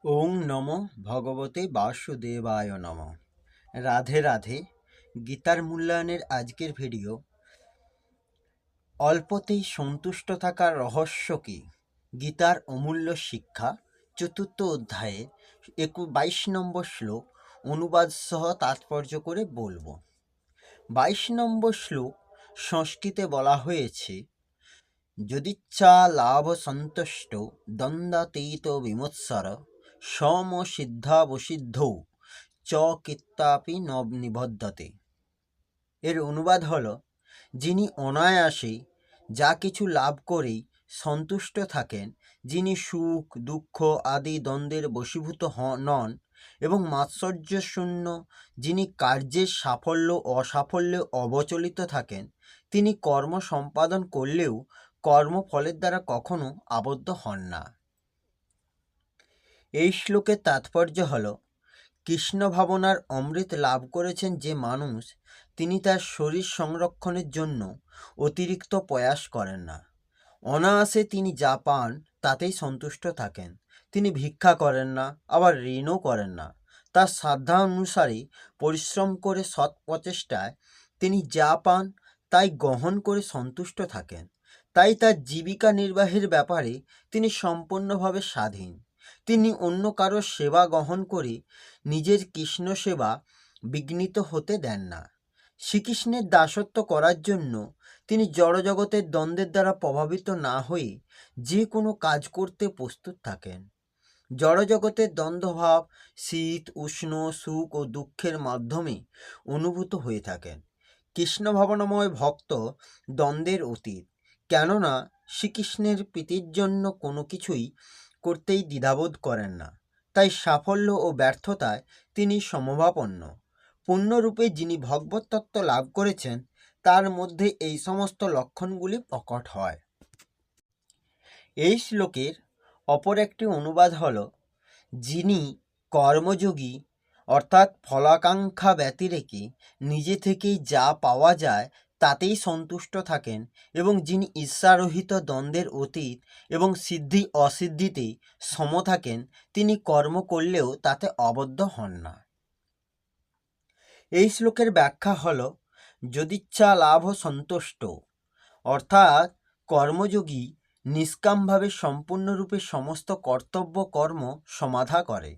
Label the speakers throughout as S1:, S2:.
S1: ওং নমো ভগবতে বাসুদেবায় নমঃ। রাধে রাধে। গীতার মূল্যায়নের আজকের ভিডিও অল্পতেই সন্তুষ্ট থাকার রহস্য কি, গীতার অমূল্য শিক্ষা, চতুর্থ অধ্যায়ে 22 নম্বর শ্লোক অনুবাদ সহ তাৎপর্য করে বলবো। 22 নম্বর শ্লোক সংস্কৃতে বলা হয়েছে, যদিচ্ছা লাভ সন্তুষ্ট দ্বন্দ্বাতীত বিমৎসর সম সিদ্ধাবসিদ্ধৌ চ কিত্তাপি ন নিবদ্ধতে। এর অনুবাদ হল, যিনি অনায়াসে যা কিছু লাভ করেই সন্তুষ্ট থাকেন, যিনি সুখ দুঃখ আদি দ্বন্দ্বের বশীভূত নন এবং মাৎসর্যশূন্য, যিনি কার্যের সাফল্য অসাফল্যে অবচলিত থাকেন, তিনি কর্ম সম্পাদন করলেও কর্মফলের দ্বারা কখনো আবদ্ধ হন না। এই শ্লোকের তাৎপর্য হল, কৃষ্ণ ভাবনার অমৃত লাভ করেছেন যে মানুষ, তিনি তার শরীর সংরক্ষণের জন্য অতিরিক্ত প্রয়াস করেন না। অনায়াসে তিনি যা পান তাতেই সন্তুষ্ট থাকেন। তিনি ভিক্ষা করেন না, আবার ঋণও করেন না। তার শ্রদ্ধা অনুসারে পরিশ্রম করে সৎ প্রচেষ্টায় তিনি যা পান তাই গ্রহণ করে সন্তুষ্ট থাকেন। তাই তার জীবিকা নির্বাহের ব্যাপারে তিনি সম্পূর্ণভাবে স্বাধীন। তিনি অন্য কারো সেবা গ্রহণ করে নিজের কৃষ্ণ সেবা বিঘ্নিত হতে দেন না। শ্রীকৃষ্ণের দাসত্ব করার জন্য তিনি জড়জগতের দ্বন্দ্বের দ্বারা প্রভাবিত না হয়ে যে কোনো কাজ করতে প্রস্তুত থাকেন। জড়জগতের দ্বন্দ্বভাব শীত উষ্ণ সুখ ও দুঃখের মাধ্যমে অনুভূত হয়ে থাকেন। কৃষ্ণ ভাবনাময় ভক্ত দ্বন্দ্বের অতীত, কেননা শ্রীকৃষ্ণের প্রীতির জন্য কোনো কিছুই করতেই দ্বিধাবোধ করেন না। তাই সাফল্য ও ব্যর্থতায় তিনি সমভাবাপন্ন। পূর্ণরূপে যিনি ভগবত তত্ত্ব লাভ করেছেন, তার মধ্যে এই সমস্ত লক্ষণগুলি প্রকট হয়। এই শ্লোকের অপর একটি অনুবাদ হল, যিনি কর্মযোগী অর্থাৎ ফলাকাঙ্ক্ষা ব্যতিরেকে নিজে থেকেই যা পাওয়া যায় তাতেই সন্তুষ্ট থাকেন এবং যিনি ঈর্ষারহিত দ্বন্দ্বের অতীত এবং সিদ্ধি অসিদ্ধিতে সম থাকেন, তিনি কর্ম করলেও তাতে আবদ্ধ হন না। এই শ্লোকের ব্যাখ্যা হল, যদিচ্ছা লাভ সন্তুষ্ট অর্থাৎ কর্মযোগী নিষ্কামভাবে সম্পূর্ণরূপে সমস্ত কর্তব্য কর্ম সমাধা করে।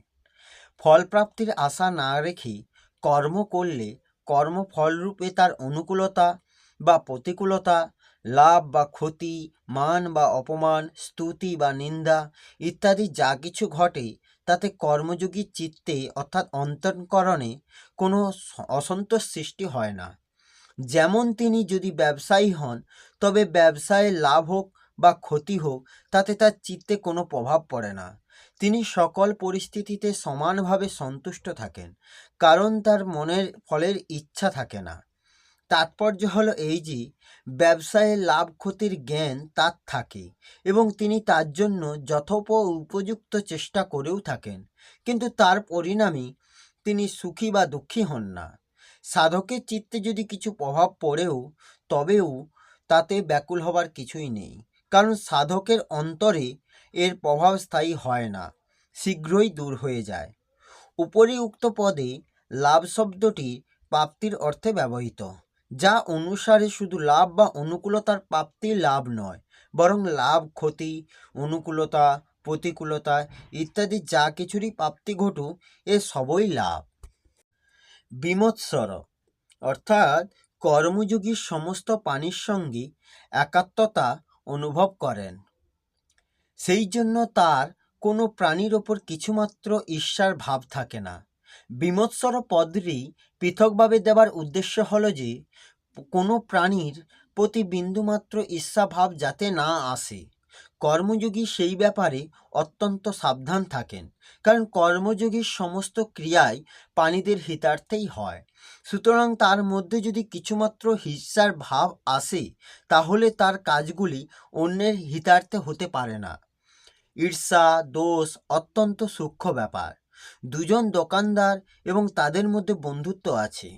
S1: ফলপ্রাপ্তির আশা না রেখে কর্ম করলে কর্মফলরূপে তার অনুকূলতা বা প্রতিকূলতা, লাভ বা ক্ষতি, মান বা অপমান, স্তুতি বা নিন্দা ইত্যাদি যা কিছু ঘটে তাতে কর্মযোগীর চিত্তে অর্থাৎ অন্তঃকরণে কোনো অসন্তোষ সৃষ্টি হয় না। যেমন তিনি যদি ব্যবসায়ী হন, তবে ব্যবসায়ে লাভ হোক বা ক্ষতি হোক তাতে তার চিত্তে কোনো প্রভাব পড়ে না। তিনি সকল পরিস্থিতিতে সমানভাবে সন্তুষ্ট থাকেন, কারণ তার মনের ফলের ইচ্ছা থাকে না। তাৎপর্য হলো এই যে, ব্যবসায়ে লাভ ক্ষতির জ্ঞান তার থাকে এবং তিনি তার জন্য উপযুক্ত চেষ্টা করেও থাকেন, কিন্তু তার পরিণামে তিনি সুখী বা দুঃখী হন না। সাধকের চিত্তে যদি কিছু প্রভাব পড়েও তবেও তাতে ব্যাকুল হবার কিছুই নেই, কারণ সাধকের অন্তরে এর প্রভাব স্থায়ী হয় না, শীঘ্রই দূর হয়ে যায়। উপরিউক্ত পদে লাভ শব্দটি প্রাপ্তির অর্থে ব্যবহৃত, যা অনুসারে শুধু লাভ বা অনুকূলতার প্রাপ্তি লাভ নয়, বরং লাভ ক্ষতি অনুকূলতা প্রতিকূলতা ইত্যাদি যা কিছুরই প্রাপ্তি ঘটুক এ সবই লাভ। বিমৎসর অর্থাৎ কর্মযোগী সমস্ত প্রাণীর সঙ্গে একাত্মতা অনুভব করেন, সেই জন্য তার কোনো প্রাণীর ওপর কিছুমাত্র ঈর্ষার ভাব থাকে না। বিমৎসর পদটি পৃথকভাবে দেওয়ার উদ্দেশ্য হলো যে, কোনো প্রাণীর প্রতি বিন্দুমাত্র ঈর্ষাভাব যাতে না আসে। কর্মযোগী সেই ব্যাপারে অত্যন্ত সাবধান থাকেন, কারণ কর্মযোগীর সমস্ত ক্রিয়াই প্রাণীদের হিতার্থেই হয়। সুতরাং তার মধ্যে যদি কিছুমাত্র হিংসার ভাব আসে, তাহলে তার কাজগুলি অন্যের হিতার্থে হতে পারে না। ঈর্ষা দোষ অত্যন্ত সূক্ষ্ম ব্যাপার। দুজন দোকানদার এবং তাদের মধ্যে বন্ধুত্ব আছে।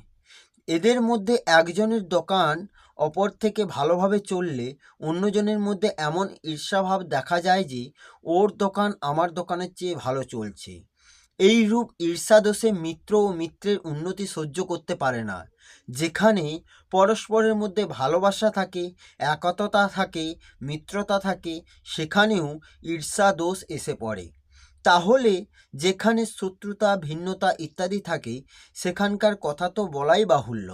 S1: এদের মধ্যে একজনের দোকান অপর থেকে ভালোভাবে চললে অন্যজনের মধ্যে এমন ঈর্ষাভাব দেখা যায় যে ওর দোকান আমার দোকানের চেয়ে ভালো চলছে। এইরূপ ঈর্ষাদোষে মিত্র ও মিত্রের উন্নতি সহ্য করতে পারে না। যেখানে পরস্পরের মধ্যে ভালোবাসা থাকে, একতা থাকে, মিত্রতা থাকে, সেখানেও ঈর্ষা দোষ এসে পড়ে। তাহলে যেখানে শত্রুতা, ভিন্নতা ইত্যাদি থাকে সেখানকার কথা তো বলাই বাহুল্য।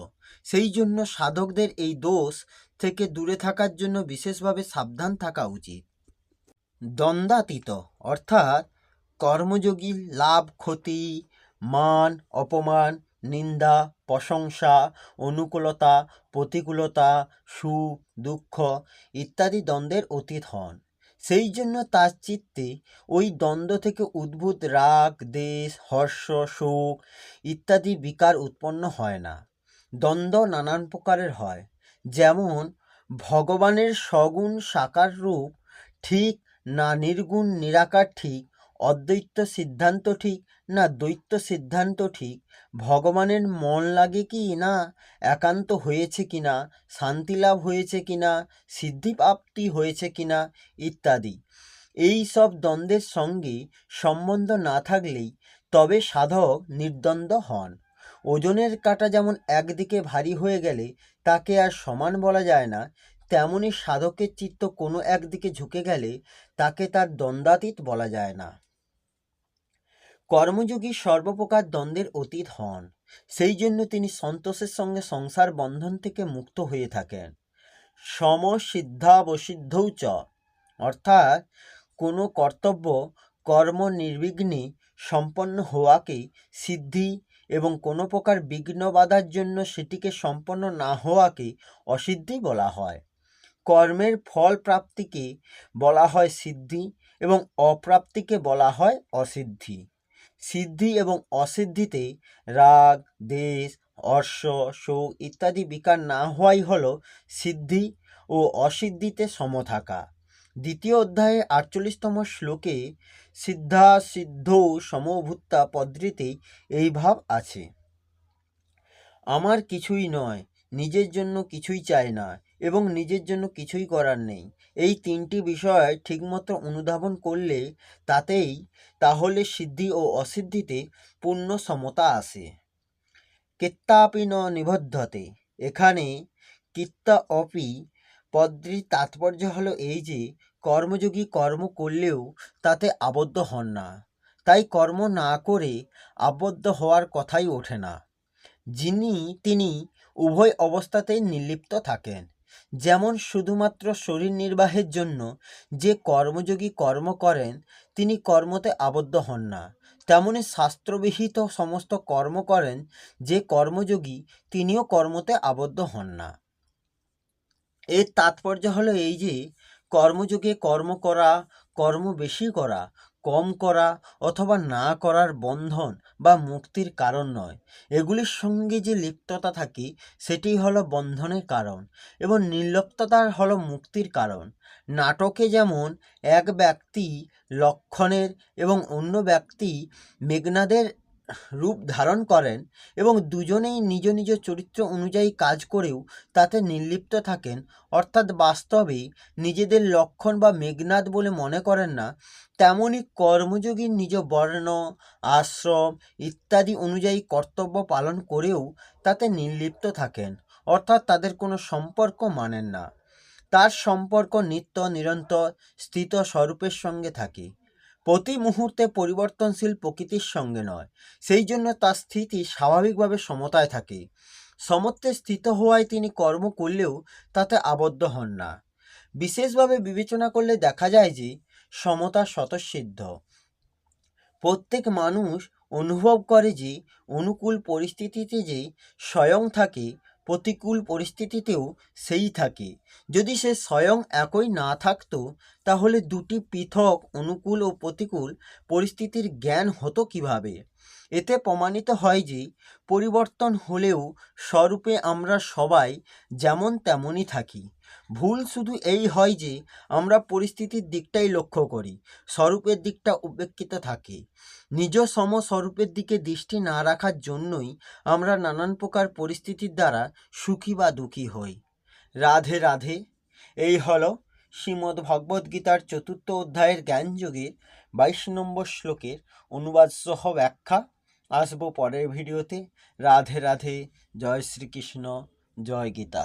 S1: সেই জন্য সাধকদের এই দোষ থেকে দূরে থাকার জন্য বিশেষভাবে সাবধান থাকা উচিত। দ্বন্দ্বাতীত অর্থাৎ কর্মযোগী লাভ ক্ষতি, মান অপমান, নিন্দা প্রশংসা, অনুকূলতা প্রতিকূলতা, সুখ দুঃখ ইত্যাদি দ্বন্দ্বের অতীত হন। সেই জন্য তার চিত্তে ওই দ্বন্দ্ব থেকে উদ্ভূত রাগ, দ্বেষ, হর্ষ, শোক ইত্যাদি বিকার উৎপন্ন হয় না। দ্বন্দ্ব নানান প্রকারের হয়, যেমন ভগবানের সগুণ সাকার রূপ ঠিক না নির্গুণ নিরাকার ঠিক, অদ্বৈত সিদ্ধান্ত ঠিক না দ্বৈত সিদ্ধান্ত ঠিক, ভগবানের মন লাগে কি না, একান্ত হয়েছে কিনা, শান্তি লাভ হয়েছে কিনা, সিদ্ধিপ্রাপ্তি হয়েছে কিনা ইত্যাদি। এই সব দ্বন্দ্বের সঙ্গে সম্বন্ধ না থাকলেই তবে সাধক নির্দ্বন্দ্ব হন। ওজনের কাঁটা যেমন একদিকে ভারী হয়ে গেলে তাকে আর সমান বলা যায় না, তেমনি সাধকের চিত্ত কোনো একদিকে ঝুঁকে গেলে তাকে তার দ্বন্দ্বাতীত বলা যায় না। কর্মযোগী সর্বপ্রকার দ্বন্দ্বের অতীত হন, সেই জন্য তিনি সন্তোষের সঙ্গে সংসার বন্ধন থেকে মুক্ত হয়ে থাকেন। সমসিদ্ধাবসিদ্ধৌ চ অর্থাৎ কোনো কর্তব্য কর্ম নির্বিঘ্নে সম্পন্ন হওয়াকে সিদ্ধি এবং কোনো প্রকার বিঘ্ন বাধার জন্য সেটিকে সম্পন্ন না হওয়াকে অসিদ্ধি বলা হয়। কর্মের ফল প্রাপ্তিকে বলা হয় সিদ্ধি এবং অপ্রাপ্তিকে বলা হয় অসিদ্ধি। সিদ্ধি এবং অসিদ্ধিতে রাগ, দ্বেষ, হর্ষ, শোক ইত্যাদি বিকার না হওয়াই হল সিদ্ধি ও অসিদ্ধিতে সম থাকা। দ্বিতীয় অধ্যায়ে 48তম শ্লোকে সিদ্ধা সিদ্ধৌ সমভূতা পদ্রিতে এই ভাব আছে। আমার কিছুই নয়, নিজের জন্য কিছুই চাই না এবং নিজের জন্য কিছুই করার নেই। এই তিনটি বিষয় ঠিকমতো অনুধাবন করলে তাহলে সিদ্ধি ও অসিদ্ধিতে পূর্ণ সমতা আসে। কিত্তাপি ন নিবধ্যতে, এখানে কিত্তা অপি পদ্রির তাৎপর্য হলো এই যে কর্মযোগী কর্ম করলেও তাতে আবদ্ধ হন না, তাই কর্ম না করে আবদ্ধ হওয়ার কথাই ওঠে না। তিনি উভয় অবস্থাতেই নির্লিপ্ত থাকেন। যেমন শুধুমাত্র শরীর নির্বাহের জন্য যে কর্মযোগী কর্ম করেন তিনি কর্মতে আবদ্ধ হন না, তেমনি শাস্ত্রবিহিত সমস্ত কর্ম করেন যে কর্মযোগী তিনিও কর্মতে আবদ্ধ হন না। এর তাৎপর্য হলো এই যে কর্মযোগে কর্ম করা, কর্ম বেশি করা, কম করা অথবা না করার বন্ধন বা মুক্তির কারণ নয়। এগুলির সঙ্গে যে লিপ্ততা থাকে সেটি হলো বন্ধনের কারণ এবং নির্লিপ্ততার হলো মুক্তির কারণ। নাটকে যেমন এক ব্যক্তি লক্ষণের এবং অন্য ব্যক্তি মেঘনাদের রূপ ধারণ করেন এবং দুজনেই নিজ নিজ চরিত্র অনুযায়ী কাজ করেও তাতে নির্লিপ্ত থাকেন, অর্থাৎ বাস্তবে নিজেদের লক্ষণ বা মেঘনাদ বলে মনে করেন না, তেমনি কর্মযোগী নিজ বর্ণ, আশ্রম ইত্যাদি অনুযায়ী কর্তব্য পালন করেও তাতে নির্লিপ্ত থাকেন, অর্থাৎ তাদের কোনো সম্পর্ক মানেন না। তার সম্পর্ক নিত্য নিরন্তর স্থিত স্বরূপের সঙ্গে থাকে, প্রতি মুহূর্তে পরিবর্তনশীল প্রকৃতির সঙ্গে নয়। সেই জন্য তার স্থিতি স্বাভাবিকভাবে সমতায় থাকে। সমত্বে স্থিত হওয়ায় তিনি কর্ম করলেও তাতে আবদ্ধ হন না। বিশেষভাবে বিবেচনা করলে দেখা যায় যে সমতা স্বতঃসিদ্ধ। প্রত্যেক মানুষ অনুভব করে যে অনুকূল পরিস্থিতিতে যে স্বয়ং থাকে, প্রতিকূল পরিস্থিতিতেও সেই থাকে। যদি সে স্বয়ং একই না থাকতো তাহলে দুটি পৃথক অনুকূল ও প্রতিকূল পরিস্থিতির জ্ঞান হতো কিভাবে? এতে প্রমাণিত হয় যে পরিবর্তন হলেও স্বরূপে আমরা সবাই যেমন তেমনই থাকি। ভুল শুধু এই হয় যে আমরা পরিস্থিতির দিকটাই লক্ষ্য করি, স্বরূপের দিকটা উপেক্ষিত থাকে। নিজ সম স্বরূপের দিকে দৃষ্টি না রাখার জন্যই আমরা নানান প্রকার পরিস্থিতির দ্বারা সুখী বা দুঃখী হই। রাধে রাধে। এই হলো শ্রীমদ্ ভগবদ্গীতার 4th অধ্যায়ের জ্ঞানযোগের 22 নম্বর শ্লোকের অনুবাদ সহ ব্যাখ্যা। আসবো পরের ভিডিওতে। রাধে রাধে। জয় শ্রীকৃষ্ণ। জয় গীতা।